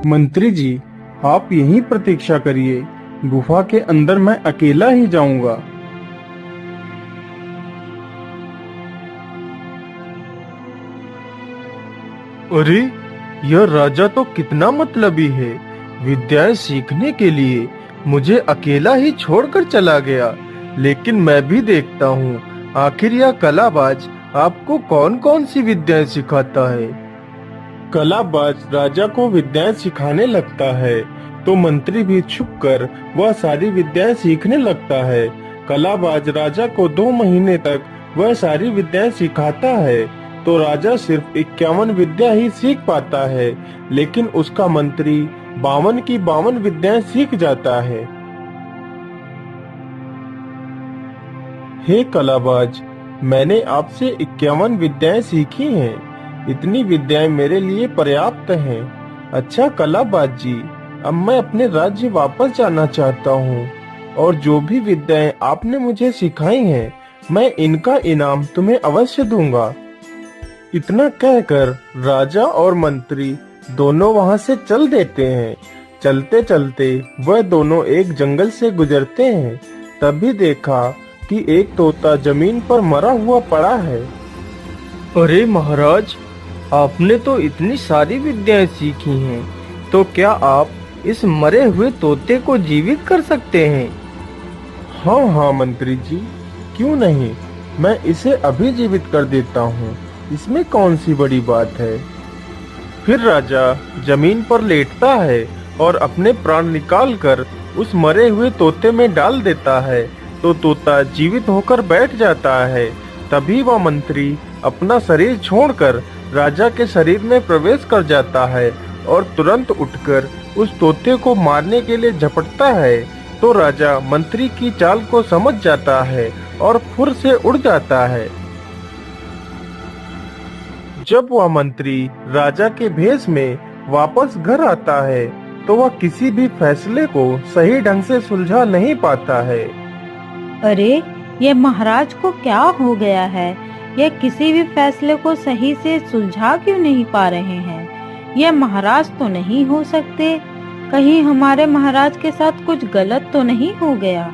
मंत्री जी, आप यहीं प्रतीक्षा करिए। गुफा के अंदर मैं अकेला ही जाऊंगा। अरे, यह राजा तो कितना मतलबी है। विद्याएं सीखने के लिए मुझे अकेला ही छोड़कर चला गया। लेकिन मैं भी देखता हूँ, आखिर यह कलाबाज आपको कौन कौन सी विद्याएं सिखाता है। कलाबाज राजा को विद्याएं सिखाने लगता है तो मंत्री भी छुपकर वह सारी विद्याएं सीखने लगता है। कलाबाज राजा को 2 महीने तक वह सारी विद्याएं सिखाता है तो राजा सिर्फ 51 विद्या ही सीख पाता है, लेकिन उसका मंत्री 52 की 52 विद्याएं सीख जाता है। हे कलाबाज, मैंने आपसे 51 विद्याएं सीखी हैं। इतनी विद्याएं मेरे लिए पर्याप्त हैं। अच्छा कलाबाज जी, अब मैं अपने राज्य वापस जाना चाहता हूँ और जो भी विद्याएं आपने मुझे सिखाई हैं, मैं इनका इनाम तुम्हें अवश्य दूंगा। इतना कहकर राजा और मंत्री दोनों वहां से चल देते हैं। चलते चलते वह दोनों एक जंगल से गुजरते हैं। तभी देखा कि एक तोता जमीन पर मरा हुआ पड़ा है। अरे महाराज, आपने तो इतनी सारी विद्याएं सीखी हैं, तो क्या आप इस मरे हुए तोते को जीवित कर सकते हैं? हाँ हाँ मंत्री जी, क्यों नहीं, मैं इसे अभी जीवित कर देता हूँ। इसमें कौन सी बड़ी बात है। फिर राजा जमीन पर लेटता है और अपने प्राण निकालकर उस मरे हुए तोते में डाल देता है तो तोता जीवित होकर बैठ जाता है। तभी वह मंत्री अपना शरीर छोड़कर राजा के शरीर में प्रवेश कर जाता है और तुरंत उठकर उस तोते को मारने के लिए झपटता है तो राजा मंत्री की चाल को समझ जाता है और फुर से उड़ जाता है। जब वह मंत्री राजा के भेष में वापस घर आता है तो वह किसी भी फैसले को सही ढंग से सुलझा नहीं पाता है। अरे, ये महाराज को क्या हो गया है? यह किसी भी फैसले को सही से सुलझा क्यों नहीं पा रहे हैं? यह महाराज तो नहीं हो सकते। कहीं हमारे महाराज के साथ कुछ गलत तो नहीं हो गया?